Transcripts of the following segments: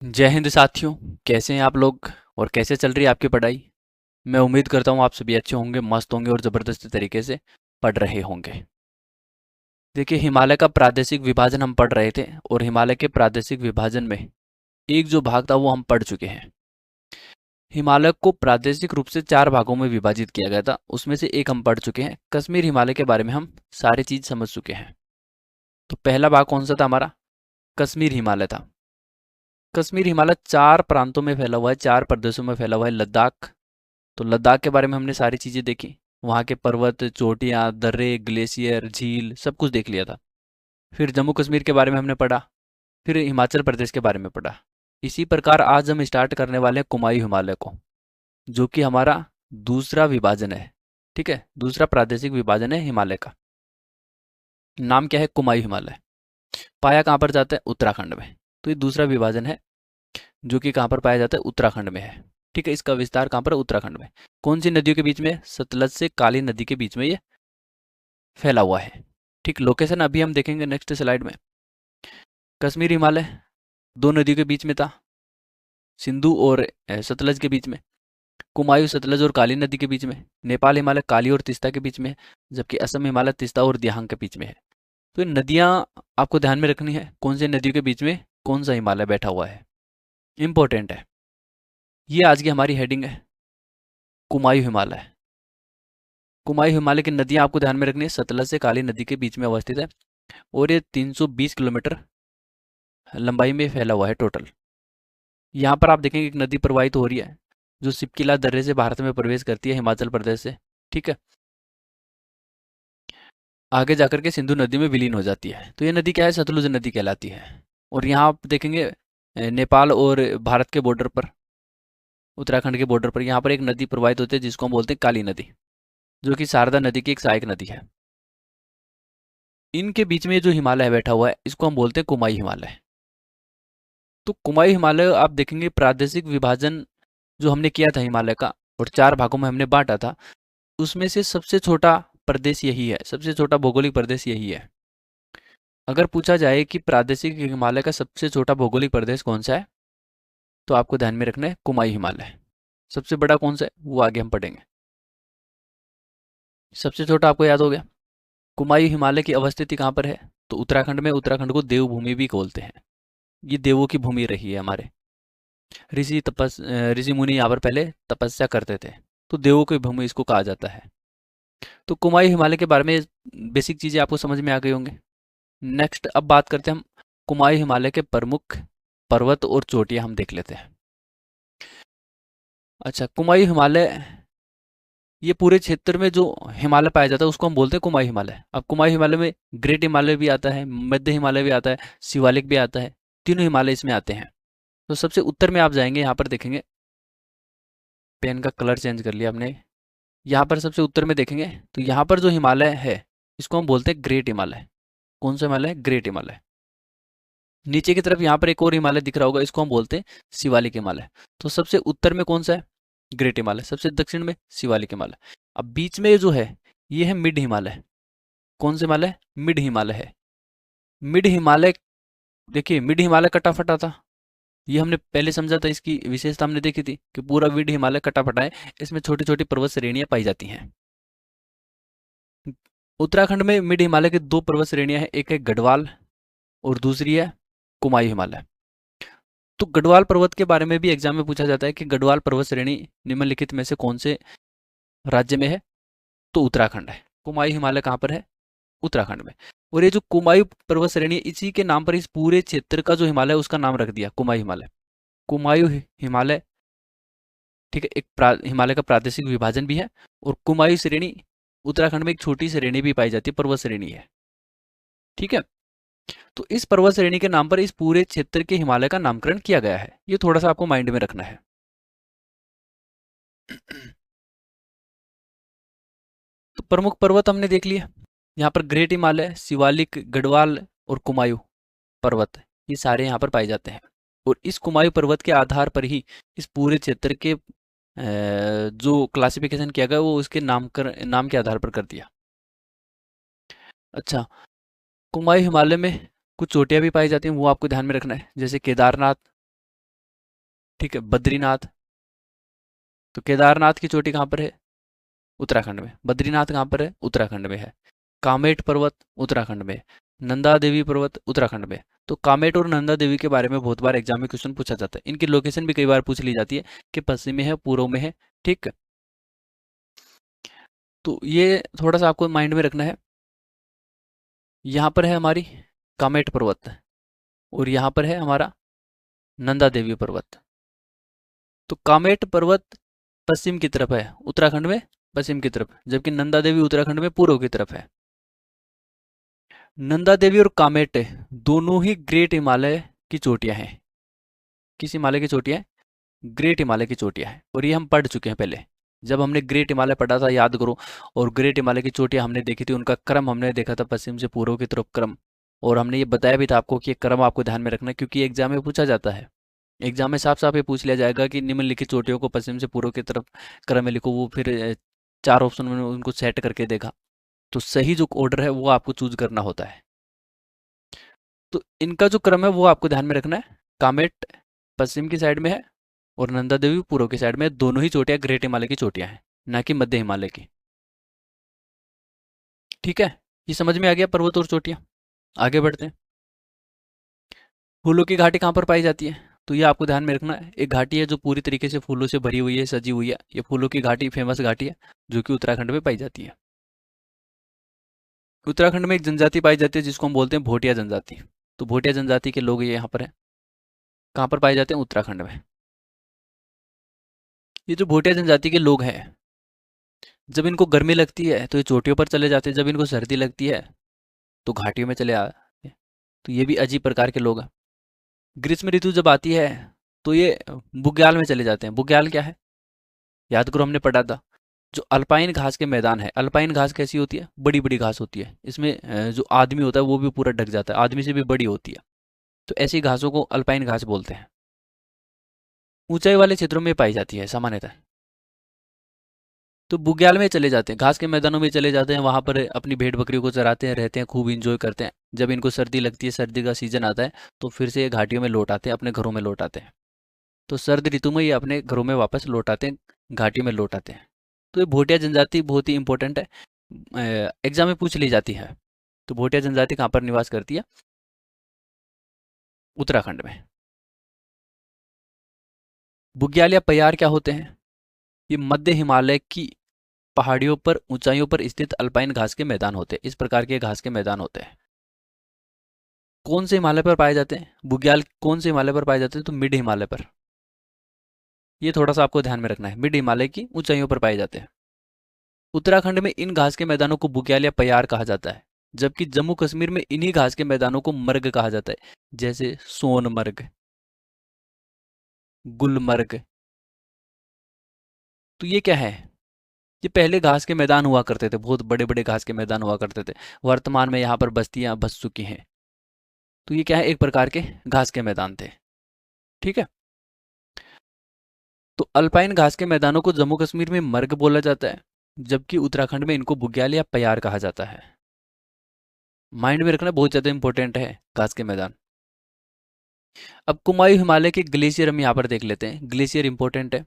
जय हिंद साथियों। कैसे हैं आप लोग और कैसे चल रही है आपकी पढ़ाई। मैं उम्मीद करता हूँ आप सभी अच्छे होंगे, मस्त होंगे और ज़बरदस्त तरीके से पढ़ रहे होंगे। देखिए, हिमालय का प्रादेशिक विभाजन हम पढ़ रहे थे और हिमालय के प्रादेशिक विभाजन में एक जो भाग था वो हम पढ़ चुके हैं। हिमालय को प्रादेशिक रूप से 4 भागों में विभाजित किया गया था, उसमें से एक हम पढ़ चुके हैं। कश्मीर हिमालय के बारे में हम सारी चीज़ समझ चुके हैं। तो पहला भाग कौन सा था हमारा? कश्मीर हिमालय था। कश्मीर हिमालय 4 प्रांतों में फैला हुआ है, 4 प्रदेशों में फैला हुआ है। लद्दाख, तो लद्दाख के बारे में हमने सारी चीज़ें देखी। वहाँ के पर्वत, चोटियाँ, दर्रे, ग्लेशियर, झील सब कुछ देख लिया था। फिर जम्मू कश्मीर के बारे में हमने पढ़ा। फिर हिमाचल प्रदेश के बारे में पढ़ा। इसी प्रकार आज हम स्टार्ट करने वाले हैं कुमायूं हिमालय को, जो कि हमारा दूसरा विभाजन है। ठीक है, दूसरा प्रादेशिक विभाजन है हिमालय का। नाम क्या है? कुमायूं हिमालय। पाया कहाँ पर जाता है? उत्तराखंड में। तो ये दूसरा विभाजन है जो कि कहाँ पर पाया जाता है? उत्तराखंड में है। ठीक है, इसका विस्तार कहाँ पर है? उत्तराखंड में। कौन सी नदियों के बीच में? सतलज से काली नदी के बीच में ये फैला हुआ है। ठीक, लोकेशन अभी हम देखेंगे नेक्स्ट स्लाइड में। कश्मीर हिमालय 2 नदियों के बीच में था, सिंधु और सतलज के बीच में। कुमायूं सतलज और काली नदी के बीच में। नेपाल हिमालय काली और तीस्ता के बीच में है, जबकि असम हिमालय तीस्ता और दियांग के बीच में है। तो ये नदियाँ आपको ध्यान में रखनी है, कौन सी नदियों के बीच में कौन सा हिमालय बैठा हुआ है। इंपॉर्टेंट है। ये आज की हमारी हेडिंग है, कुमायूं हिमालय। कुमायूं हिमालय की नदियाँ आपको ध्यान में रखनी है, सतलज से काली नदी के बीच में अवस्थित है और ये 320 किलोमीटर लंबाई में फैला हुआ है टोटल। यहाँ पर आप देखेंगे एक नदी प्रवाहित हो रही है जो सिपकिला दर्रे से भारत में प्रवेश करती है हिमाचल प्रदेश से। ठीक है, आगे जाकर के सिंधु नदी में विलीन हो जाती है। तो ये नदी क्या है? सतलुज नदी कहलाती है। और यहाँ आप देखेंगे नेपाल और भारत के बॉर्डर पर, उत्तराखंड के बॉर्डर पर यहाँ पर एक नदी प्रवाहित होती है जिसको हम बोलते हैं काली नदी, जो कि शारदा नदी की एक सहायक नदी है। इनके बीच में जो हिमालय बैठा हुआ है इसको हम बोलते हैं कुमायूं हिमालय। तो कुमायूं हिमालय आप देखेंगे प्रादेशिक विभाजन जो हमने किया था हिमालय का और 4 भागों में हमने बांटा था, उसमें से सबसे छोटा प्रदेश यही है, सबसे छोटा भौगोलिक प्रदेश यही है। अगर पूछा जाए कि प्रादेशिक हिमालय का सबसे छोटा भौगोलिक प्रदेश कौन सा है, तो आपको ध्यान में रखना है कुमायूं हिमालय। सबसे बड़ा कौन सा है वो आगे हम पढ़ेंगे। सबसे छोटा आपको याद हो गया। कुमायूं हिमालय की अवस्थिति कहाँ पर है? तो उत्तराखंड में। उत्तराखंड को देवभूमि भी बोलते हैं। ये देवों की भूमि रही है हमारे। ऋषि मुनि यहाँ पर पहले तपस्या करते थे, तो देवों की भूमि इसको कहा जाता है। तो कुमायूं हिमालय के बारे में बेसिक चीज़ें आपको समझ में आ गई होंगी। नेक्स्ट अब बात करते हैं हम कुमायूं हिमालय के प्रमुख पर्वत और चोटियां हम देख लेते हैं। अच्छा, कुमायूं हिमालय, ये पूरे क्षेत्र में जो हिमालय पाया जाता है उसको हम बोलते हैं कुमायूं हिमालय। अब कुमायूं हिमालय में ग्रेट हिमालय भी आता है, मध्य हिमालय भी आता है, शिवालिक भी आता है। तीनों हिमालय इसमें आते हैं। तो सबसे उत्तर में आप जाएंगे, यहाँ पर देखेंगे, पेन का कलर चेंज कर लिया हमने। यहाँ पर सबसे उत्तर में देखेंगे तो यहाँ पर जो हिमालय है इसको हम बोलते हैं ग्रेट हिमालय। कौन सा हिमालय? ग्रेट हिमालय। नीचे की तरफ यहाँ पर एक और हिमालय दिख रहा होगा, इसको हम बोलते हैं शिवालिक हिमालय। तो सबसे उत्तर में कौन सा है? ग्रेट हिमालय। सबसे दक्षिण में शिवालिक हिमालय। अब बीच में जो है ये है मिड हिमालय। कौन से हिमालय? मिड हिमालय है। मिड हिमालय, देखिए मिड हिमालय कटा फटा था, ये हमने पहले समझा था। इसकी विशेषता हमने देखी थी कि पूरा मिड हिमालय कटा फटा है, इसमें छोटी छोटी पर्वत श्रेणियां पाई जाती हैं। उत्तराखंड में मिड हिमालय की 2 पर्वत श्रेणियां हैं, एक है गढ़वाल और दूसरी है कुमायूं हिमालय। तो गढ़वाल पर्वत के बारे में भी एग्जाम में पूछा जाता है कि गढ़वाल पर्वत श्रेणी निम्नलिखित में से कौन से राज्य में है? तो उत्तराखंड है। कुमायूं हिमालय कहाँ पर है? उत्तराखंड में। और ये जो कुमायूं पर्वत श्रेणी है, इसी के नाम पर इस पूरे क्षेत्र का जो हिमालय है उसका नाम रख दिया कुमायूं हिमालय। कुमायूं हिमालय, ठीक है, एक हिमालय का प्रादेशिक विभाजन भी है। और कुमायूं श्रेणी उत्तराखंड में एक छोटी श्रेणी भी पाई जाती है, पर्वत श्रेणी है। ठीक है, तो इस पर्वत श्रेणी के नाम पर इस पूरे क्षेत्र के हिमालय का नामकरण किया गया है। ये थोड़ा सा आपको माइंड में रखना है। तो प्रमुख पर्वत हमने देख लिया। यहाँ पर ग्रेट हिमालय, शिवालिक, गढ़वाल और कुमायूं पर्वत, ये सारे यहाँ पर पाए जाते हैं। और इस कुमायूं पर्वत के आधार पर ही इस पूरे क्षेत्र के जो क्लासिफिकेशन किया गया वो उसके नाम के आधार पर कर दिया। अच्छा, कुमायूं हिमालय में कुछ चोटियां भी पाई जाती हैं, वो आपको ध्यान में रखना है, जैसे केदारनाथ, ठीक है, बद्रीनाथ। तो केदारनाथ की चोटी कहाँ पर है? उत्तराखंड में। बद्रीनाथ कहाँ पर है? उत्तराखंड में है। कामेट पर्वत उत्तराखंड में। नंदा देवी पर्वत उत्तराखंड में। तो कामेट और नंदा देवी के बारे में बहुत बार एग्जाम में क्वेश्चन पूछा जाता है। इनकी लोकेशन भी कई बार पूछ ली जाती है कि पश्चिम में है, पूर्व में है। ठीक है, तो ये थोड़ा सा आपको माइंड में रखना है। यहाँ पर है हमारी कामेट पर्वत और यहाँ पर है हमारा नंदा देवी पर्वत। तो कामेट पर्वत पश्चिम की तरफ है, उत्तराखंड में पश्चिम की तरफ, जबकि नंदा देवी उत्तराखंड में पूर्व की तरफ है। नंदा देवी और कामेट दोनों ही ग्रेट हिमालय की चोटियां हैं। किस हिमालय की चोटियां हैं? ग्रेट हिमालय की चोटियां हैं, और ये हम पढ़ चुके हैं पहले जब हमने ग्रेट हिमालय पढ़ा था, याद करो। और ग्रेट हिमालय की चोटियां हमने देखी थी, उनका क्रम हमने देखा था, पश्चिम से पूर्व की तरफ क्रम। और हमने ये बताया भी था आपको कि ये क्रम आपको ध्यान में रखना है, क्योंकि एग्जाम में पूछा जाता है। एग्जाम में साफ साफ ये पूछ लिया जाएगा कि निम्नलिखित चोटियों को पश्चिम से पूर्व की तरफ क्रम में लिखो। वो फिर चार ऑप्शन में उनको सेट करके देगा। तो सही जो ऑर्डर है वो आपको चूज करना होता है। तो इनका जो क्रम है वो आपको ध्यान में रखना है। कामेट पश्चिम की साइड में है और नंदा देवी पूर्व की साइड में है। दोनों ही चोटियां ग्रेट हिमालय की चोटियां हैं, ना कि मध्य हिमालय की। ठीक है, ये समझ में आ गया पर्वत और चोटियां। आगे बढ़ते हैं। फूलों की घाटी कहाँ पर पाई जाती है? तो ये आपको ध्यान में रखना है। एक घाटी है जो पूरी तरीके से फूलों से भरी हुई है, सजी हुई है। ये फूलों की घाटी फेमस घाटी है, जो कि उत्तराखंड में पाई जाती है। उत्तराखंड में एक जनजाति पाई जाती है जिसको हम बोलते हैं भोटिया जनजाति। तो भोटिया जनजाति के लोग ये यहाँ पर है। कहाँ पर पाए जाते हैं? उत्तराखंड में। ये जो भोटिया जनजाति के लोग हैं, जब इनको गर्मी लगती है तो ये चोटियों पर चले जाते हैं, जब इनको सर्दी लगती है तो घाटियों में चले आते हैं। तो ये भी अजीब प्रकार के लोग हैं। ग्रीष्म ऋतु जब आती है तो ये बुग्याल में चले जाते हैं। बुग्याल क्या है? याद करो, हमने पढ़ा था। जो अल्पाइन घास के मैदान है, अल्पाइन घास कैसी होती है? बड़ी बड़ी घास होती है। इसमें जो आदमी होता है वो भी पूरा ढक जाता है, आदमी से भी बड़ी होती है। तो ऐसी घासों को अल्पाइन घास बोलते हैं। ऊंचाई वाले क्षेत्रों में पाई जाती है सामान्यतः। तो बुग्याल में चले जाते हैं, घास के मैदानों में चले जाते हैं, वहां पर अपनी भेड़ बकरियों को चराते हैं, रहते हैं, खूब इंजॉय करते हैं। जब इनको सर्दी लगती है, सर्दी का सीजन आता है, तो फिर से ये घाटियों में लौट आते हैं, अपने घरों में लौट आते हैं। तो सर्द ऋतु में ये अपने घरों में वापस लौट आते हैं, घाटियों में लौट आते हैं। तो ये भोटिया जनजाति बहुत ही इंपॉर्टेंट है, एग्जाम में पूछ ली जाती है। तो भोटिया जनजाति कहाँ पर निवास करती है? उत्तराखंड में। बुग्याल या पयार क्या होते हैं? ये मध्य हिमालय की पहाड़ियों पर, ऊंचाइयों पर स्थित अल्पाइन घास के मैदान होते हैं। इस प्रकार के घास के मैदान होते हैं। कौन से हिमालय पर पाए जाते हैं बुग्याल? कौन से हिमालय पर पाए जाते हैं? तो मिड हिमालय पर। ये थोड़ा सा आपको ध्यान में रखना है, मिड हिमालय की ऊंचाइयों पर पाए जाते हैं। उत्तराखंड में इन घास के मैदानों को बुग्याल या पयार कहा जाता है, जबकि जम्मू कश्मीर में इन्हीं घास के मैदानों को मर्ग कहा जाता है, जैसे सोनमर्ग, गुलमर्ग। तो ये क्या है? ये पहले घास के मैदान हुआ करते थे, बहुत बड़े बड़े घास के मैदान हुआ करते थे। वर्तमान में यहाँ पर बस्तियां बस चुकी हैं। तो ये क्या है? एक प्रकार के घास के मैदान थे। ठीक है, तो अल्पाइन घास के मैदानों को जम्मू कश्मीर में मर्ग बोला जाता है, जबकि उत्तराखंड में इनको बुग्याल या पयार कहा जाता है। माइंड में रखना, बहुत ज्यादा इंपॉर्टेंट है घास के मैदान। अब कुमायूं हिमालय के ग्लेशियर हम यहाँ पर देख लेते हैं। ग्लेशियर इंपॉर्टेंट है।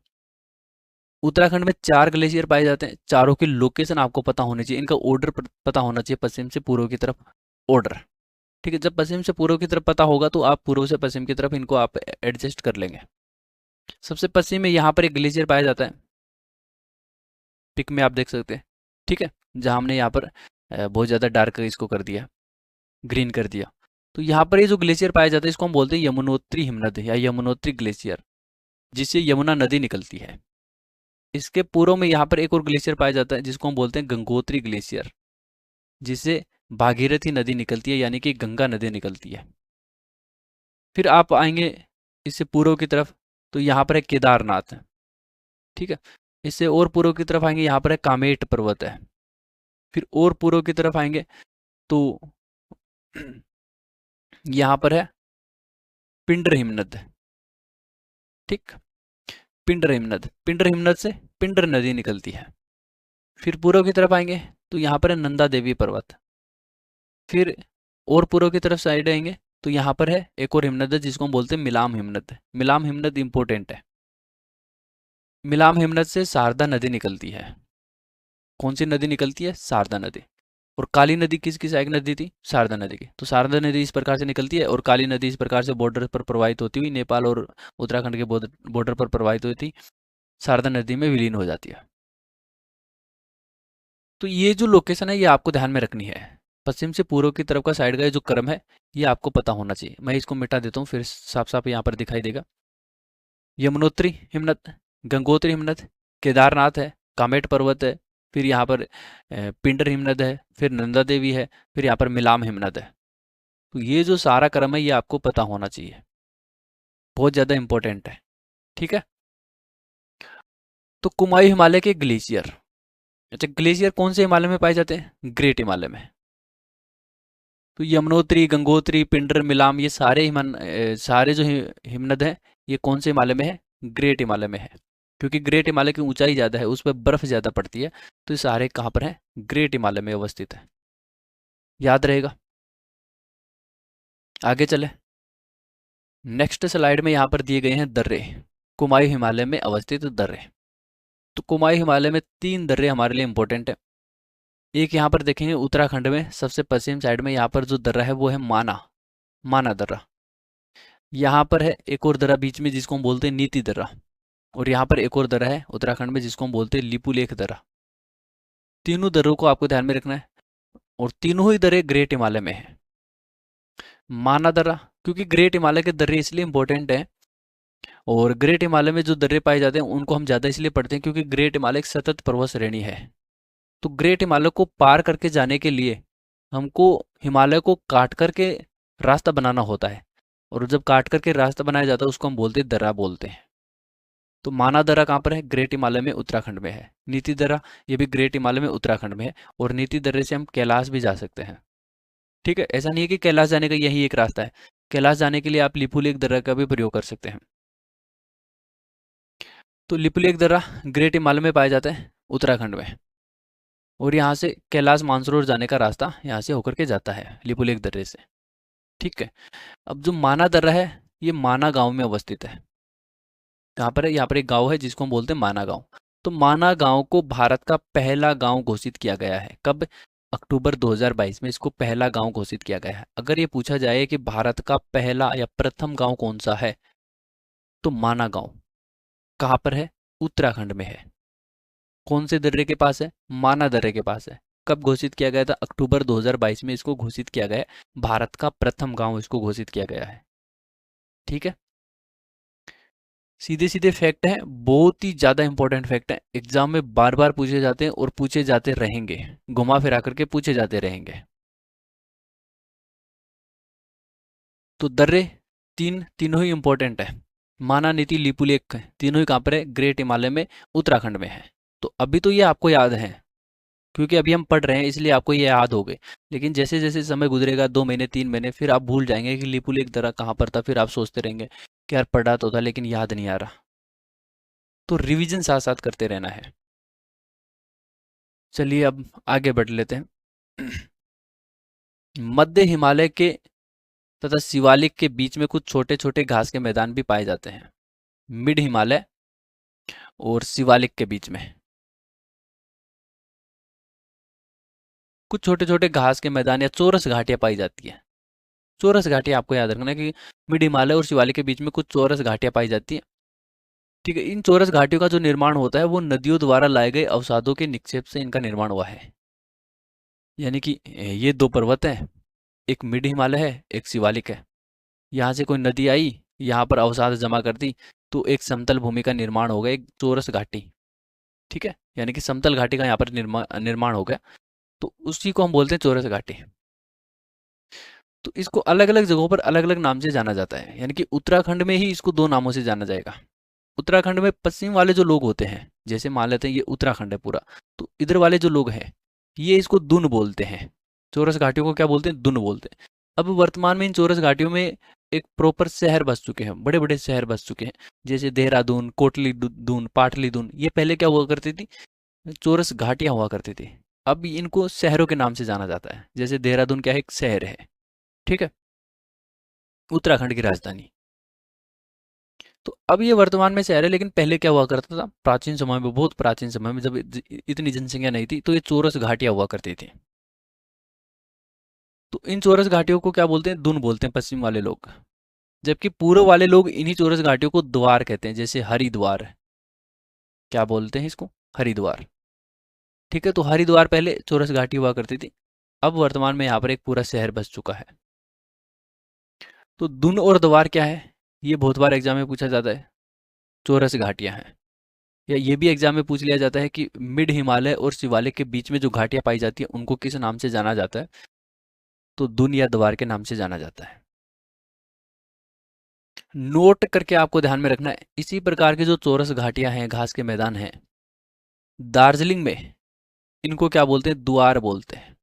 उत्तराखंड में 4 ग्लेशियर पाए जाते हैं। चारों की लोकेशन आपको पता होनी चाहिए, इनका ऑर्डर पता होना चाहिए, पश्चिम से पूर्व की तरफ ऑर्डर। ठीक है, जब पश्चिम से पूर्व की तरफ पता होगा तो आप पूर्व से पश्चिम की तरफ इनको आप एडजस्ट कर लेंगे। सबसे पश्चिम में यहाँ पर एक ग्लेशियर पाया जाता है, पिक में आप देख सकते हैं। ठीक है, जहाँ हमने यहाँ पर बहुत ज़्यादा डार्क इसको कर दिया, ग्रीन कर दिया। तो यहाँ पर ये जो ग्लेशियर पाया जाता है इसको हम बोलते हैं यमुनोत्री हिमनद या यमुनोत्री ग्लेशियर, जिससे यमुना नदी निकलती है। इसके पूर्व में यहाँ पर एक और ग्लेशियर पाया जाता है जिसको हम बोलते हैं गंगोत्री ग्लेशियर, जिससे भागीरथी नदी निकलती है, यानी कि गंगा नदी निकलती है। फिर आप आएंगे इससे पूर्व की तरफ, तो यहाँ पर है केदारनाथ। ठीक है, इससे और पूर्व की तरफ आएंगे, यहाँ पर है कामेट पर्वत है। फिर और पूर्व की तरफ आएंगे तो यहाँ पर है पिंडर हिमनद। ठीक, पिंडर हिमनद, पिंडर हिमनद से पिंडर नदी निकलती है। फिर पूर्व की तरफ आएंगे तो यहाँ पर है नंदा देवी पर्वत। फिर और पूर्व की तरफ साइड आएंगे तो यहाँ पर है एक और हिमनद है जिसको हम बोलते हैं मिलाम हिमनद। मिलाम हिमनद इंपॉर्टेंट है। मिलाम हिमनद से शारदा नदी निकलती है। कौन सी नदी निकलती है? शारदा नदी। और काली नदी किसकी सहायक नदी थी? शारदा नदी की। तो शारदा नदी इस प्रकार से निकलती है और काली नदी इस प्रकार से बॉर्डर पर प्रवाहित होती हुई नेपाल और उत्तराखंड के बॉर्डर पर प्रवाहित होती हुई शारदा नदी में विलीन हो जाती है। तो ये जो लोकेशन है ये आपको ध्यान में रखनी है। पश्चिम से पूर्व की तरफ का साइड का ये जो क्रम है ये आपको पता होना चाहिए। मैं इसको मिटा देता हूँ फिर साफ साफ यहाँ पर दिखाई देगा। यमुनोत्री हिमनद, गंगोत्री हिमनद, केदारनाथ है, कामेट पर्वत है, फिर यहाँ पर पिंडर हिमनद है, फिर नंदा देवी है, फिर यहाँ पर मिलाम हिमनद है। तो ये जो सारा क्रम है ये आपको पता होना चाहिए, बहुत ज़्यादा इंपॉर्टेंट है। ठीक है। तो कुमायूं हिमालय के ग्लेशियर। अच्छा, ग्लेशियर कौन से हिमालय में पाए जाते हैं? ग्रेट हिमालय में। तो यमुनोत्री, गंगोत्री, पिंडर, मिलाम ये सारे सारे जो हिमनद हैं ये कौन से हिमालय में है? ग्रेट हिमालय में है। क्योंकि ग्रेट हिमालय की ऊंचाई ज़्यादा है, उस पर बर्फ ज़्यादा पड़ती है, तो ये सारे कहाँ पर हैं? ग्रेट हिमालय में अवस्थित है। याद रहेगा। आगे चले। नेक्स्ट स्लाइड में यहाँ पर दिए गए हैं दर्रे, कुमायूं हिमालय में अवस्थित दर्रे। तो कुमायूं हिमालय में 3 दर्रे हमारे लिए इंपॉर्टेंट है। एक यहाँ पर देखेंगे उत्तराखंड में सबसे पश्चिम साइड में यहाँ पर जो दर्रा है वो है माना, माना दर्रा। यहाँ पर है एक और दर्रा बीच में जिसको हम बोलते हैं नीति दर्रा। और यहाँ पर एक और दर्रा है उत्तराखंड में जिसको हम बोलते हैं लिपुलेख दर्रा। तीनों दर्रों को आपको ध्यान में रखना है और तीनों ही दर्रे ग्रेट हिमालय में है। माना दर्रा, क्योंकि ग्रेट हिमालय के दर्रे इसलिए इंपॉर्टेंट है और ग्रेट हिमालय में जो दर्रे पाए जाते हैं उनको हम ज़्यादा इसलिए पढ़ते हैं क्योंकि ग्रेट हिमालय एक सतत पर्वत श्रेणी है। तो ग्रेट हिमालय को पार करके जाने के लिए हमको हिमालय को काट करके रास्ता बनाना होता है और जब काट करके रास्ता बनाया जाता है उसको हम बोलते हैं दर्रा बोलते हैं। तो माना दर्रा कहाँ पर है? ग्रेट हिमालय में उत्तराखंड में है। नीति दर्रा ये भी ग्रेट हिमालय में उत्तराखंड में है और नीति दर्रे से हम कैलाश भी जा सकते हैं। ठीक है, ऐसा नहीं है कि कैलाश जाने का यही एक रास्ता है। कैलाश जाने के लिए आप लिपुलेख दर्रा का भी प्रयोग कर सकते हैं। तो लिपुलेख दर्रा ग्रेट हिमालय में पाया जाता है उत्तराखंड में और यहाँ से कैलाश मानसरोवर जाने का रास्ता यहाँ से होकर के जाता है लिपुलेख दर्रे से। ठीक है। अब जो माना दर्रा है ये माना गांव में अवस्थित है। कहाँ पर है? यहाँ पर एक गांव है जिसको हम बोलते हैं माना गांव। तो माना गांव को भारत का पहला गांव घोषित किया गया है। कब? अक्टूबर 2022 में इसको पहला गांव घोषित किया गया है। अगर ये पूछा जाए कि भारत का पहला या प्रथम गांव कौन सा है तो माना गांव। कहाँ पर है? उत्तराखंड में है। कौन से दर्रे के पास है? माना दर्रे के पास है। कब घोषित किया गया था? अक्टूबर 2022 में इसको घोषित किया गया है। भारत का प्रथम गांव इसको घोषित किया गया है। ठीक है। सीधे सीधे फैक्ट है, बहुत ही ज्यादा इंपॉर्टेंट फैक्ट है, एग्जाम में बार बार पूछे जाते हैं और पूछे जाते रहेंगे, घुमा फिरा करके पूछे जाते रहेंगे। तो दर्रे तीनों ही इंपॉर्टेंट है। माना, नीति, लिपुलेख तीनों ही कहाँ पर है? ग्रेट हिमालय में उत्तराखंड में है। तो अभी तो ये आपको याद है क्योंकि अभी हम पढ़ रहे हैं इसलिए आपको ये याद हो गए। लेकिन जैसे जैसे समय गुजरेगा 2 महीने 3 महीने फिर आप भूल जाएंगे कि लिपुलेख दर्रा कहाँ पर था। फिर आप सोचते रहेंगे कि यार पढ़ा तो था लेकिन याद नहीं आ रहा। तो रिवीजन साथ साथ करते रहना है। चलिए अब आगे बढ़ लेते हैं। मध्य हिमालय के तथा शिवालिक के बीच में कुछ छोटे छोटे घास के मैदान भी पाए जाते हैं। मिड हिमालय और शिवालिक के बीच में कुछ छोटे छोटे घास के मैदान या चौरस घाटियां पाई जाती है। चौरस घाटियां आपको याद रखना है कि मिड हिमालय और शिवालिक के बीच में कुछ चौरस घाटियां पाई जाती हैं। ठीक है। इन चौरस घाटियों का जो निर्माण होता है वो नदियों द्वारा लाए गए अवसादों के निक्षेप से इनका निर्माण हुआ है। यानी कि ये 2 पर्वत हैं, एक मिड हिमालय है एक शिवालिक है। यहाँ से कोई नदी आई, यहाँ पर अवसाद जमा कर दी, तो एक समतल भूमि का निर्माण हो गया, एक चौरस घाटी। ठीक है, यानी कि समतल घाटी का यहाँ पर निर्माण हो गया, तो उसी को हम बोलते हैं चौरस घाटी। तो इसको अलग अलग जगहों पर अलग अलग नाम से जाना जाता है। यानी कि उत्तराखंड में ही इसको 2 नामों से जाना जाएगा। उत्तराखंड में पश्चिम वाले जो लोग होते हैं, जैसे मान लेते हैं ये उत्तराखंड है पूरा, तो इधर वाले जो लोग हैं ये इसको दुन बोलते हैं। चौरस घाटियों को क्या बोलते हैं? दुन बोलते हैं। अब वर्तमान में इन चौरस घाटियों में एक प्रॉपर शहर बस चुके हैं, बड़े बड़े शहर बस चुके हैं, जैसे देहरादून, कोटली दून, पाटली दून। ये पहले क्या हुआ करती थी? चौरस घाटियां हुआ करती थी। अब इनको शहरों के नाम से जाना जाता है। जैसे देहरादून क्या है? एक शहर है। ठीक है। उत्तराखंड की राजधानी। तो अब ये वर्तमान में शहर है, लेकिन पहले क्या हुआ करता था, प्राचीन समय में, बहुत प्राचीन समय में, जब इतनी जनसंख्या नहीं थी, तो ये चौरस घाटियां हुआ करती थी। तो इन चौरस घाटियों को क्या बोलते हैं, दुन बोलते हैं पश्चिम वाले लोग। जबकि पूर्व वाले लोग इन्हीं चौरस घाटियों को द्वार कहते हैं, जैसे हरिद्वार। क्या बोलते हैं इसको, हरिद्वार। ठीक है, तो हरिद्वार पहले चौरस घाटी हुआ करती थी। अब वर्तमान में यहाँ पर एक पूरा शहर बस चुका है। तो दुन और द्वार क्या है, ये बहुत बार एग्जाम में पूछा जाता है। चौरस घाटियां हैं। या ये भी एग्जाम में पूछ लिया जाता है कि मिड हिमालय और शिवालिक के बीच में जो घाटियां पाई जाती हैं उनको किस नाम से जाना जाता है, तो दुन या द्वार के नाम से जाना जाता है। नोट करके आपको ध्यान में रखना है, इसी प्रकार की जो चौरस घाटियां हैं, घास के मैदान हैं, दार्जिलिंग में इनको क्या बोलते हैं, द्वार बोलते हैं।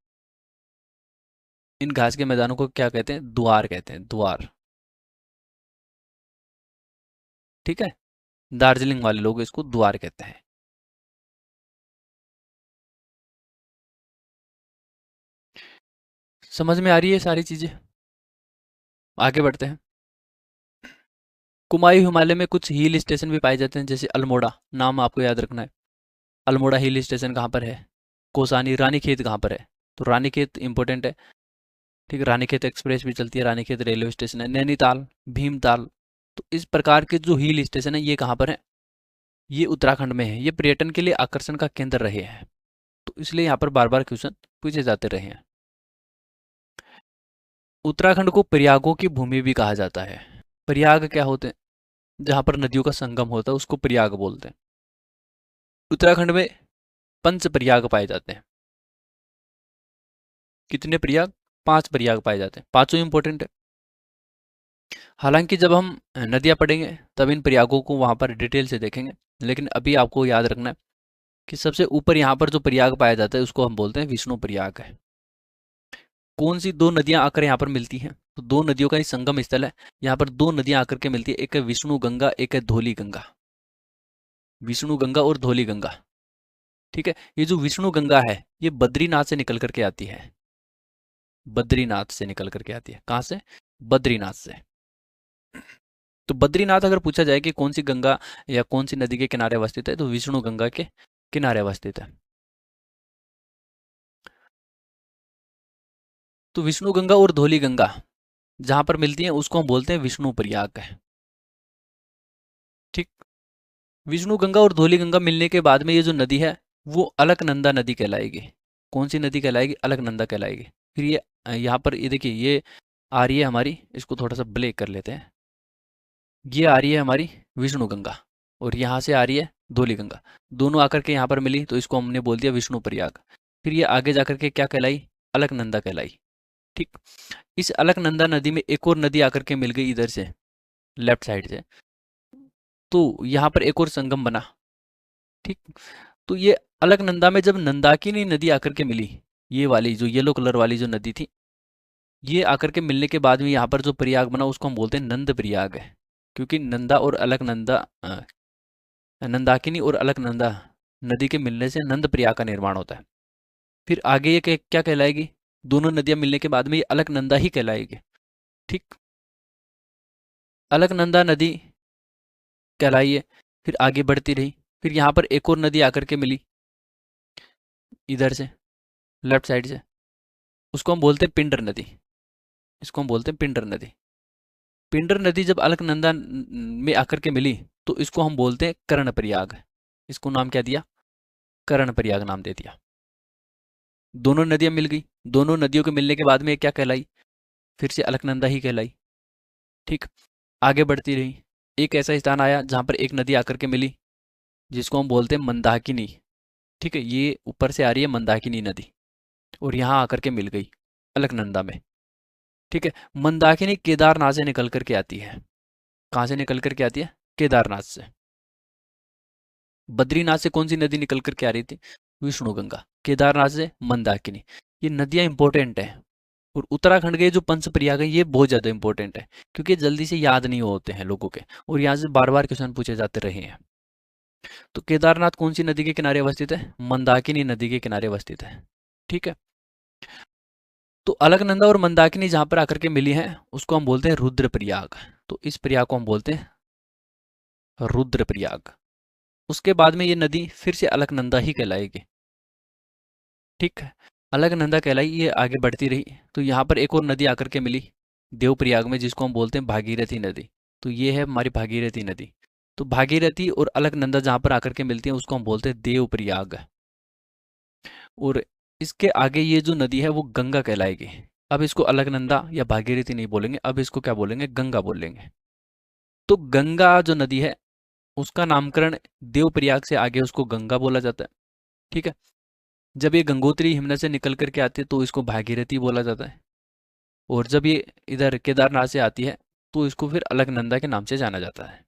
इन घास के मैदानों को क्या कहते हैं, द्वार कहते हैं, द्वार। ठीक है, दार्जिलिंग वाले लोग इसको द्वार कहते हैं। समझ में आ रही है सारी चीजें। आगे बढ़ते हैं। कुमायूं हिमालय में कुछ हिल स्टेशन भी पाए जाते हैं, जैसे अल्मोड़ा, नाम आपको याद रखना है। अल्मोड़ा हिल स्टेशन कहाँ पर है, कोसानी। रानीखेत कहाँ पर है, तो रानीखेत इंपॉर्टेंट है। ठीक है, रानीखेत एक्सप्रेस भी चलती है, रानीखेत रेलवे स्टेशन है। नैनीताल, भीमताल। तो इस प्रकार के जो हिल स्टेशन है ये कहाँ पर है, ये उत्तराखंड में है। ये पर्यटन के लिए आकर्षण का केंद्र रहे हैं, तो इसलिए यहाँ पर बार बार क्वेश्चन पूछे जाते रहे हैं। उत्तराखंड को प्रयागों की भूमि भी कहा जाता है। प्रयाग क्या होते हैं, जहाँ पर नदियों का संगम होता है उसको प्रयाग बोलते हैं। उत्तराखंड में पंच प्रयाग पाए जाते हैं। कितने प्रयाग, 5 प्रयाग पाए जाते हैं, पांचों इंपॉर्टेंट है। हालांकि जब हम नदियाँ पढ़ेंगे तब इन प्रयागों को वहाँ पर डिटेल से देखेंगे, लेकिन अभी आपको याद रखना है कि सबसे ऊपर यहाँ पर जो प्रयाग पाया जाता है उसको हम बोलते हैं विष्णु प्रयाग है। कौन सी 2 नदियां आकर यहाँ पर मिलती हैं, तो 2 नदियों का ही संगम स्थल है। यहाँ पर 2 नदियां आकर के मिलती है, एक है विष्णु गंगा, एक है धौली गंगा। विष्णु गंगा और धौली गंगा। ठीक है, ये जो विष्णु गंगा है ये बद्रीनाथ से निकल करके आती है। बद्रीनाथ से निकल करके आती है, कहाँ से, बद्रीनाथ से। तो बद्रीनाथ अगर पूछा जाए कि कौन सी गंगा या कौन सी नदी के किनारे अवस्थित है, तो विष्णु गंगा के किनारे अवस्थित है। तो विष्णु गंगा और धौली गंगा जहां पर मिलती है उसको हम बोलते हैं विष्णु प्रयाग है। ठीक, विष्णु गंगा और धौली गंगा मिलने के बाद में ये जो नदी है वो अलकनंदा नदी कहलाएगी। कौन सी नदी कहलाएगी, अलकनंदा कहलाएगी। फिर ये यहाँ पर ये देखिए, ये आ रही है हमारी, इसको थोड़ा सा ब्लैक कर लेते हैं। ये आ रही है हमारी विष्णु गंगा, और यहाँ से आ रही है धौली गंगा। दोनों आकर के यहाँ पर मिली तो इसको हमने बोल दिया विष्णु प्रयाग। फिर ये आगे जाकर के क्या कहलाई, अलकनंदा कहलाई। ठीक, इस अलकनंदा नदी में एक और नदी आकर के मिल गई इधर से, लेफ्ट साइड से। तो यहाँ पर एक और संगम बना। ठीक, तो ये अलकनंदा में जब नंदाकिनी नदी आकर के मिली, ये वाली जो येलो कलर वाली जो नदी थी, ये आकर के मिलने के बाद में यहाँ पर जो प्रयाग बना उसको हम बोलते हैं नंद प्रयाग है। क्योंकि नंदा और अलकनंदा, नंदाकिनी और अलकनंदा नदी के मिलने से नंद प्रयाग का निर्माण होता है। फिर आगे ये क्या कहलाएगी, दोनों नदियां मिलने के बाद में ये अलकनंदा ही कहलाएगी। ठीक, अलकनंदा नदी कहलाई है। फिर आगे बढ़ती रही, फिर यहाँ पर एक और नदी आकर के मिली इधर से, लेफ्ट साइड से। उसको हम बोलते हैं पिंडर नदी। इसको हम बोलते हैं पिंडर नदी। पिंडर नदी जब अलकनंदा में आकर के मिली तो इसको हम बोलते हैं कर्णप्रयाग। इसको नाम क्या दिया, कर्णप्रयाग नाम दे दिया। दोनों नदियां मिल गई, दोनों नदियों के मिलने के बाद में ये क्या कहलाई, फिर से अलकनंदा ही कहलाई। ठीक, आगे बढ़ती रही, एक ऐसा स्थान आया जहां पर एक नदी आकर के मिली जिसको हम बोलते हैं मंदाकिनी। ठीक है, ये ऊपर से आ रही है मंदाकिनी नदी, और यहाँ आकर के मिल गई अलकनंदा में। ठीक है, मंदाकिनी केदारनाथ से निकल करके आती है। कहाँ से निकल करके आती है, केदारनाथ से। बद्रीनाथ से कौन सी नदी निकल करके आ रही थी, विष्णु गंगा। केदारनाथ से मंदाकिनी। ये नदियां इंपॉर्टेंट है। और उत्तराखंड के जो पंच प्रयाग है ये बहुत ज्यादा इंपॉर्टेंट है, क्योंकि जल्दी से याद नहीं होते हैं लोगों के, और यहाँ से बार बार क्वेश्चन पूछे जाते रहे हैं। तो केदारनाथ कौन सी नदी के किनारे अवस्थित है, मंदाकिनी नदी के किनारे अवस्थित है। ठीक है, तो अलकनंदा और मंदाकिनी जहाँ पर आकर के मिली हैं उसको हम बोलते हैं रुद्रप्रयाग। तो इस प्रयाग को हम बोलते हैं रुद्रप्रयाग। उसके बाद में ये नदी फिर से अलकनंदा ही कहलाएगी। ठीक है, अलकनंदा कहलाई, ये आगे बढ़ती रही। तो यहाँ पर एक और नदी आकर के मिली देवप्रयाग में, जिसको हम बोलते हैं भागीरथी नदी। तो ये है हमारी भागीरथी नदी। तो भागीरथी और अलकनंदा जहाँ पर आकर के मिलती हैं उसको हम बोलते हैं देवप्रयाग। और इसके आगे ये जो नदी है वो गंगा कहलाएगी। अब इसको अलकनंदा या भागीरथी नहीं बोलेंगे, अब इसको क्या बोलेंगे, गंगा बोलेंगे। तो गंगा जो नदी है उसका नामकरण देवप्रयाग से आगे उसको गंगा बोला जाता है। ठीक है, जब ये गंगोत्री यमुना से निकल करके आती है तो इसको भागीरथी बोला जाता है। और जब ये इधर केदारनाथ से आती है तो इसको फिर अलकनंदा के नाम से जाना जाता है।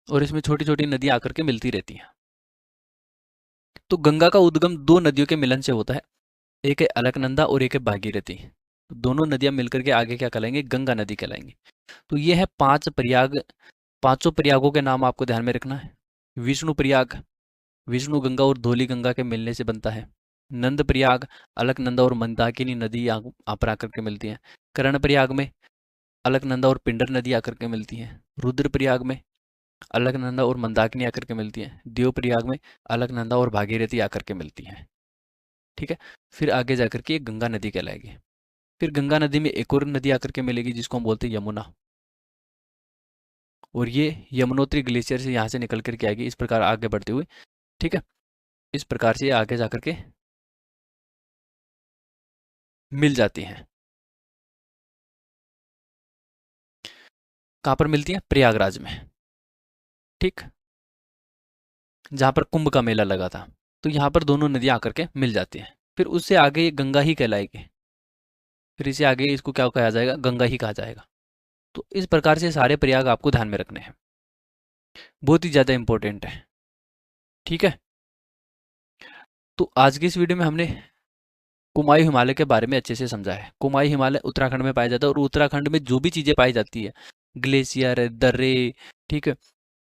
और इसमें छोटी छोटी नदियां आकर के मिलती रहती हैं। तो गंगा का उद्गम दो नदियों के मिलन से होता है, एक है अलकनंदा और एक है भागीरथी। तो दोनों नदियां मिलकर के आगे क्या कहलाएंगे, गंगा नदी कहलाएंगी। तो ये है 5 प्रयाग। पांचों प्रयागों के नाम आपको ध्यान में रखना है। विष्णु प्रयाग, विष्णु गंगा और धौली गंगा के मिलने से बनता है। नंद प्रयाग, अलकनंदा और मंदाकिनी नदी यहाँ पर आकर के मिलती हैं। कर्ण प्रयाग में अलकनंदा और पिंडर नदी आकर के मिलती हैं। रुद्र प्रयाग में अलकनंदा और मंदाकिनी आकर के मिलती हैं। देव प्रयाग में अलकनंदा और भागीरथी आकर के मिलती हैं। ठीक है, फिर आगे जाकर के ये गंगा नदी कहलाएगी। फिर गंगा नदी में एक और नदी आकर के मिलेगी जिसको हम बोलते हैं यमुना। और ये यमुनोत्री ग्लेशियर से यहाँ से निकल करके आएगी इस प्रकार आगे बढ़ते हुए। ठीक है, इस प्रकार से ये आगे जाकर के मिल जाती हैं। कहाँ पर मिलती हैं, प्रयागराज में। ठीक, जहाँ पर कुंभ का मेला लगा था। तो यहाँ पर दोनों नदियाँ आकर के मिल जाती हैं। फिर उससे आगे ये गंगा ही कहलाएगी। फिर इसे आगे इसको क्या कहा जाएगा, गंगा ही कहा जाएगा। तो इस प्रकार से सारे प्रयाग आपको ध्यान में रखने हैं, बहुत ही ज़्यादा इंपॉर्टेंट है। ठीक है, तो आज की इस वीडियो में हमने कुमायूं हिमालय के बारे में अच्छे से समझा है। कुमायूं हिमालय उत्तराखंड में पाया जाता है और उत्तराखंड में जो भी चीज़ें पाई जाती है, ग्लेशियर, दर्रे, ठीक है,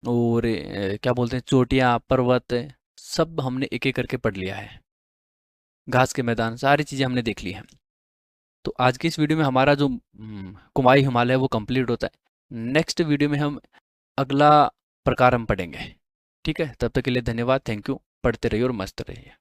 और क्या बोलते हैं, चोटियाँ, पर्वत, सब हमने एक एक करके पढ़ लिया है। घास के मैदान, सारी चीज़ें हमने देख ली हैं। तो आज की इस वीडियो में हमारा जो कुमायूं हिमालय है वो कंप्लीट होता है। नेक्स्ट वीडियो में हम अगला प्रकार हम पढ़ेंगे। ठीक है, तब तक के लिए धन्यवाद, थैंक यू। पढ़ते रहिए और मस्त रहिए।